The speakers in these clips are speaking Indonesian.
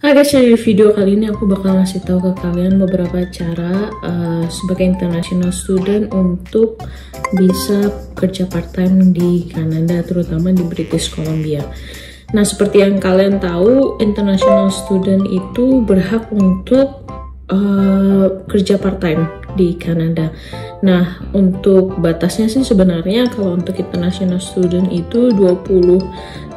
Nah guys, di video kali ini aku bakal ngasih tahu ke kalian beberapa cara sebagai international student untuk bisa kerja part-time di Kanada, terutama di British Columbia. Nah, seperti yang kalian tahu, international student itu berhak untuk kerja part-time di Kanada. Nah, untuk batasnya sih sebenarnya kalau untuk international student itu 20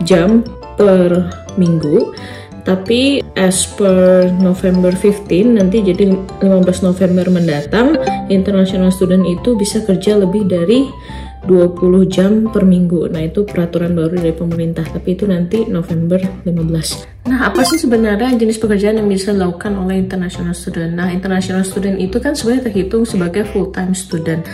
jam per minggu. Tapi as per November 15 nanti, jadi 15 November mendatang, international student itu bisa kerja lebih dari 20 jam per minggu. Nah, itu peraturan baru dari pemerintah, tapi itu nanti November 15. Nah, apa sih sebenarnya jenis pekerjaan yang bisa dilakukan oleh international student? Nah, international student itu kan sebenarnya terhitung sebagai full-time student.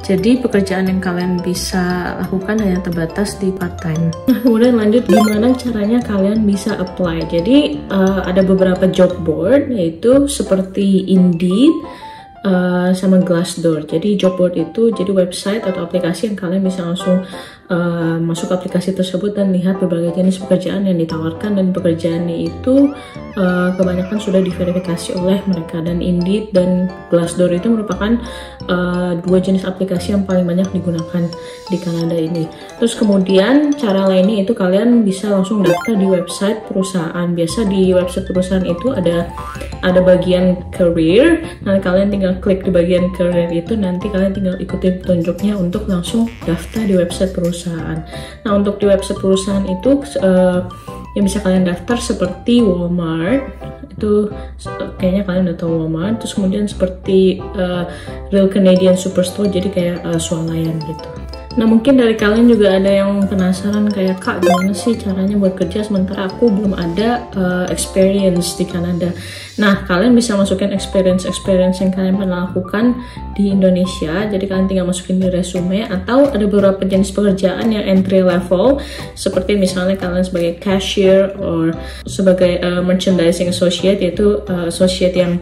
Jadi, pekerjaan yang kalian bisa lakukan hanya terbatas di part-time. Nah, kemudian lanjut, gimana caranya kalian bisa apply? Jadi, ada beberapa job board, yaitu seperti Indeed, sama Glassdoor. Jadi job board itu jadi website atau aplikasi yang kalian bisa langsung masuk aplikasi tersebut dan lihat berbagai jenis pekerjaan yang ditawarkan, dan pekerjaannya itu kebanyakan sudah diverifikasi oleh mereka. Dan Indeed dan Glassdoor itu merupakan dua jenis aplikasi yang paling banyak digunakan di Kanada ini. Terus kemudian cara lainnya itu kalian bisa langsung daftar di website perusahaan. Biasa di website perusahaan itu ada bagian career. Nah, kalian tinggal klik di bagian career itu, nanti kalian tinggal ikuti petunjuknya untuk langsung daftar di website perusahaan. Nah, untuk di website perusahaan itu yang bisa kalian daftar seperti Walmart, itu kayaknya kalian udah tahu Walmart. Terus kemudian seperti Real Canadian Superstore, jadi kayak swalayan gitu. Nah, mungkin dari kalian juga ada yang penasaran kayak, Kak, gimana sih caranya buat kerja sementara aku belum ada experience di Kanada. Nah, kalian bisa masukin experience yang kalian pernah lakukan di Indonesia. Jadi kalian tinggal masukin di resume, atau ada beberapa jenis pekerjaan yang entry level, seperti misalnya kalian sebagai cashier or sebagai merchandising associate, yaitu associate yang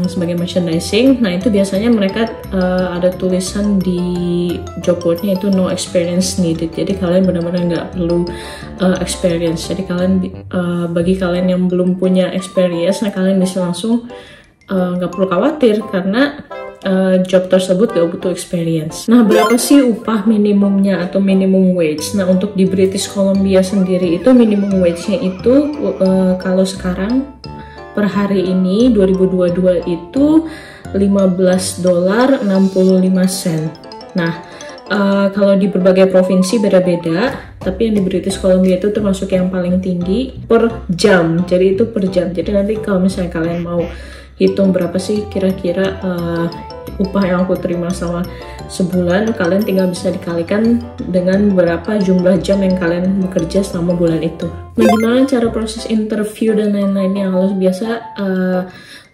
sebagai merchandising. Nah, itu biasanya mereka ada tulisan di job boardnya itu no experience needed. Jadi kalian benar-benar nggak perlu experience. Jadi kalian bagi kalian yang belum punya experience, nah kalian bisa langsung nggak perlu khawatir karena job tersebut gak butuh experience. Nah, berapa sih upah minimumnya atau minimum wage? Nah, untuk di British Columbia sendiri itu minimum wage-nya itu kalau sekarang per hari ini 2022 itu $15.65. Nah, kalau di berbagai provinsi beda-beda, tapi yang di British Columbia itu termasuk yang paling tinggi per jam. Jadi itu per jam. Jadi nanti kalau misalnya kalian mau hitung berapa sih kira-kira upah yang aku terima selama sebulan, kalian tinggal bisa dikalikan dengan berapa jumlah jam yang kalian bekerja selama bulan itu. Nah, gimana cara proses interview dan lain-lainnya? Kalau biasa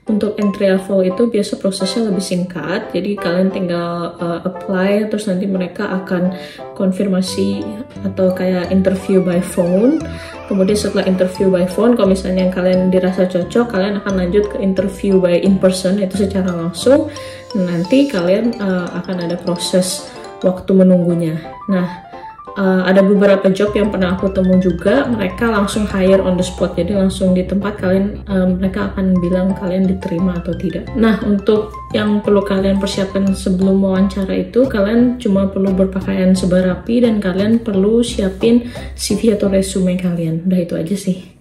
untuk entry level itu biasa prosesnya lebih singkat. Jadi kalian tinggal apply, terus nanti mereka akan konfirmasi atau kayak interview by phone. Kemudian setelah interview by phone, kalau misalnya yang kalian dirasa cocok, kalian akan lanjut ke interview by in person, itu secara langsung. Nanti kalian akan ada proses waktu menunggunya. Nah, ada beberapa job yang pernah aku temu juga, mereka langsung hire on the spot. Jadi langsung di tempat kalian, mereka akan bilang kalian diterima atau tidak. Nah, untuk yang perlu kalian persiapkan sebelum wawancara itu, kalian cuma perlu berpakaian sebarapi dan kalian perlu siapin CV atau resume kalian. Udah, itu aja sih.